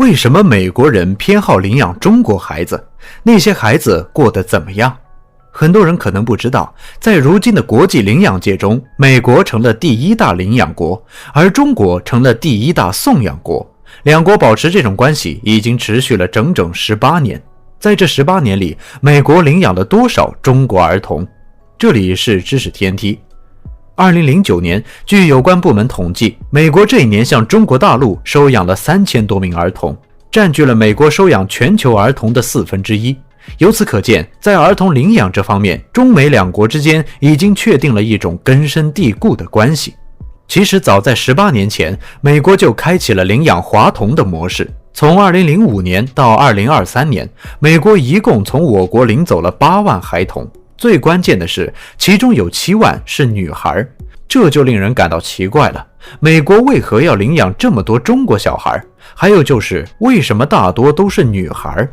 为什么美国人偏好领养中国孩子？那些孩子过得怎么样？很多人可能不知道，在如今的国际领养界中，美国成了第一大领养国，而中国成了第一大送养国。两国保持这种关系已经持续了整整18年。在这18年里，美国领养了多少中国儿童？这里是知识天梯。2009年，据有关部门统计，美国这一年向中国大陆收养了3000多名儿童，占据了美国收养全球儿童的1/4。由此可见，在儿童领养这方面，中美两国之间已经确定了一种根深蒂固的关系。其实早在18年前，美国就开启了领养华童的模式。从2005年到2023年，美国一共从我国领走了8万孩童。最关键的是，其中有7万是女孩，这就令人感到奇怪了。美国为何要领养这么多中国小孩？还有就是，为什么大多都是女孩？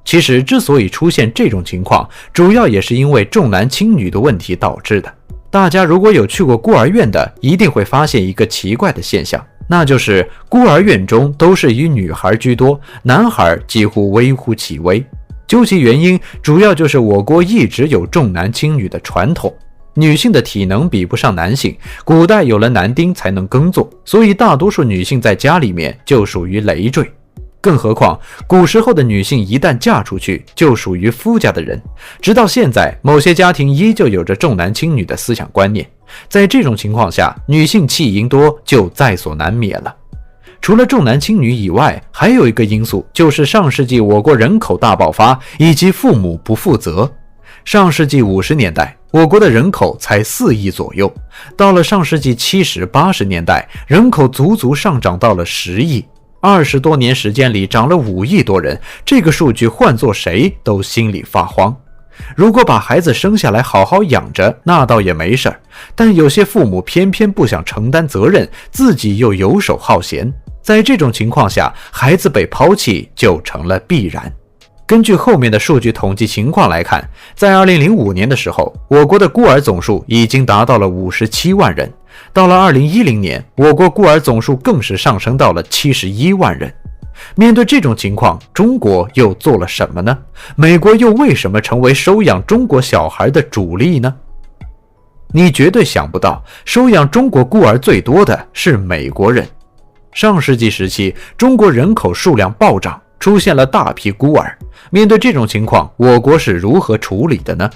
其实之所以出现这种情况，主要也是因为重男轻女的问题导致的。大家如果有去过孤儿院的，一定会发现一个奇怪的现象，那就是孤儿院中都是以女孩居多，男孩几乎微乎其微。究其原因，主要就是我国一直有重男轻女的传统，女性的体能比不上男性，古代有了男丁才能耕作，所以大多数女性在家里面就属于累赘。更何况古时候的女性一旦嫁出去就属于夫家的人，直到现在某些家庭依旧有着重男轻女的思想观念。在这种情况下，女性弃婴多就在所难免了。除了重男轻女以外，还有一个因素，就是上世纪我国人口大爆发以及父母不负责。上世纪50年代，我国的人口才4亿左右，到了上世纪70、80年代，人口足足上涨到了10亿。20多年时间里涨了5亿多人，这个数据换作谁都心里发慌。如果把孩子生下来好好养着，那倒也没事儿，但有些父母偏偏不想承担责任，自己又游手好闲，在这种情况下，孩子被抛弃就成了必然。根据后面的数据统计情况来看，在2005年的时候，我国的孤儿总数已经达到了57万人，到了2010年，我国孤儿总数更是上升到了71万人。面对这种情况，中国又做了什么呢？美国又为什么成为收养中国小孩的主力呢？你绝对想不到，收养中国孤儿最多的是美国人。上世纪时期，中国人口数量暴涨，出现了大批孤儿。面对这种情况，我国是如何处理的呢？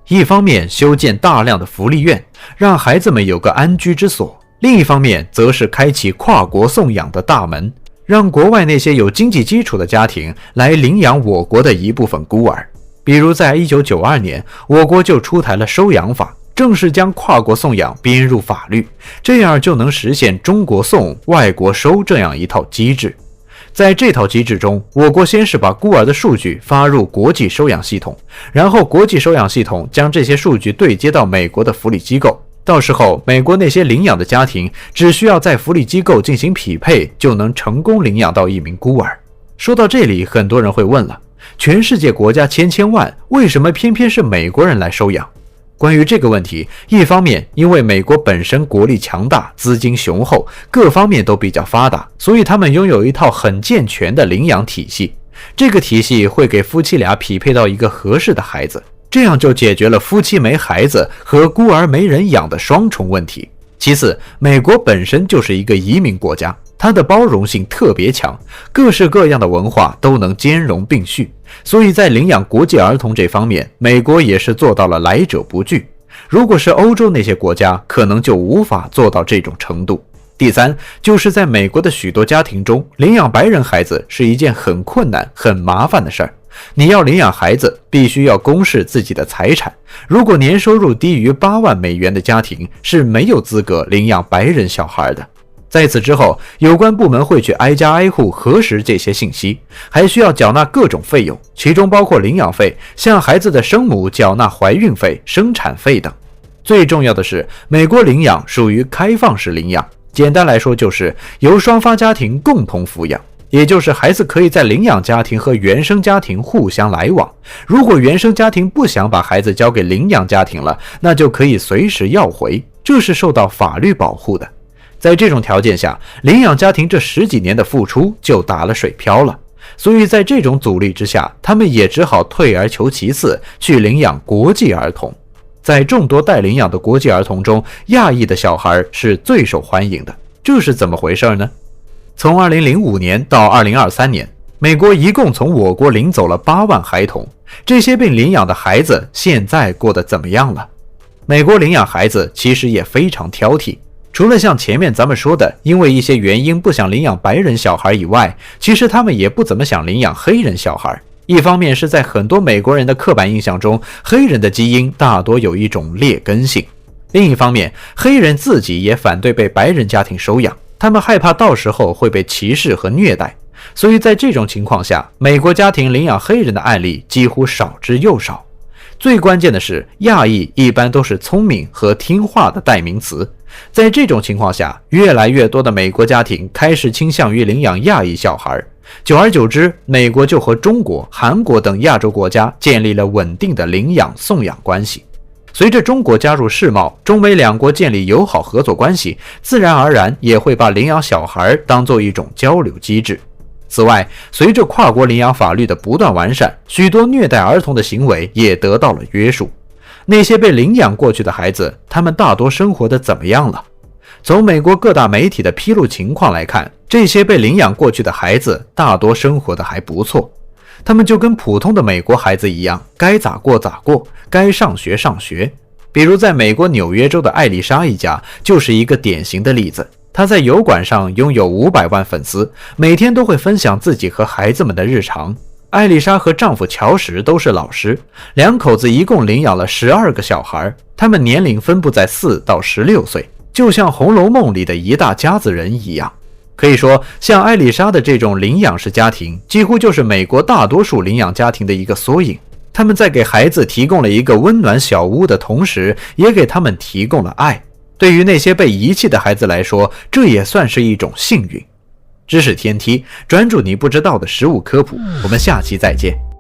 一方面修建大量的福利院，让孩子们有个安居之所；另一方面则是开启跨国送养的大门，让国外那些有经济基础的家庭来领养我国的一部分孤儿。比如在1992年，我国就出台了收养法，正式将跨国送养编入法律，这样就能实现中国送、外国收这样一套机制。在这套机制中，我国先是把孤儿的数据发入国际收养系统，然后国际收养系统将这些数据对接到美国的福利机构，到时候美国那些领养的家庭只需要在福利机构进行匹配，就能成功领养到一名孤儿。说到这里，很多人会问了，全世界国家千万，为什么偏偏是美国人来收养？关于这个问题，一方面因为美国本身国力强大，资金雄厚，各方面都比较发达，所以他们拥有一套很健全的领养体系。这个体系会给夫妻俩匹配到一个合适的孩子，这样就解决了夫妻没孩子和孤儿没人养的双重问题。其次，美国本身就是一个移民国家，它的包容性特别强，各式各样的文化都能兼容并蓄，所以在领养国际儿童这方面，美国也是做到了来者不拒。如果是欧洲那些国家，可能就无法做到这种程度。第三，就是在美国的许多家庭中，领养白人孩子是一件很困难、很麻烦的事儿。你要领养孩子，必须要公示自己的财产。如果年收入低于8万美元的家庭，是没有资格领养白人小孩的。在此之后，有关部门会去挨家挨户核实这些信息，还需要缴纳各种费用，其中包括领养费，向孩子的生母缴纳怀孕费、生产费等。最重要的是，美国领养属于开放式领养，简单来说就是由双方家庭共同抚养，也就是孩子可以在领养家庭和原生家庭互相来往。如果原生家庭不想把孩子交给领养家庭了，那就可以随时要回，这是受到法律保护的。在这种条件下，领养家庭这10几年的付出就打了水漂了。所以在这种阻力之下，他们也只好退而求其次，去领养国际儿童。在众多待领养的国际儿童中，亚裔的小孩是最受欢迎的，这是怎么回事呢？从2005年到2023年，美国一共从我国领走了8万孩童，这些被领养的孩子现在过得怎么样了？美国领养孩子其实也非常挑剔，除了像前面咱们说的因为一些原因不想领养白人小孩以外，其实他们也不怎么想领养黑人小孩。一方面是在很多美国人的刻板印象中，黑人的基因大多有一种劣根性，另一方面黑人自己也反对被白人家庭收养，他们害怕到时候会被歧视和虐待。所以在这种情况下，美国家庭领养黑人的案例几乎少之又少。最关键的是，亚裔一般都是聪明和听话的代名词。在这种情况下，越来越多的美国家庭开始倾向于领养亚裔小孩，久而久之，美国就和中国、韩国等亚洲国家建立了稳定的领养送养关系。随着中国加入世贸，中美两国建立友好合作关系，自然而然也会把领养小孩当作一种交流机制。此外，随着跨国领养法律的不断完善，许多虐待儿童的行为也得到了约束。那些被领养过去的孩子，他们大多生活的怎么样了？从美国各大媒体的披露情况来看，这些被领养过去的孩子大多生活的还不错。他们就跟普通的美国孩子一样，该咋过咋过，该上学上学。比如在美国纽约州的艾丽莎一家就是一个典型的例子。她在油管上拥有500万粉丝，每天都会分享自己和孩子们的日常。艾丽莎和丈夫乔什都是老师，两口子一共领养了12个小孩，他们年龄分布在4到16岁，就像《红楼梦》里的一大家子人一样。可以说，像艾丽莎的这种领养式家庭，几乎就是美国大多数领养家庭的一个缩影。他们在给孩子提供了一个温暖小屋的同时，也给他们提供了爱。对于那些被遗弃的孩子来说，这也算是一种幸运。知识天梯，专注你不知道的食物科普，我们下期再见。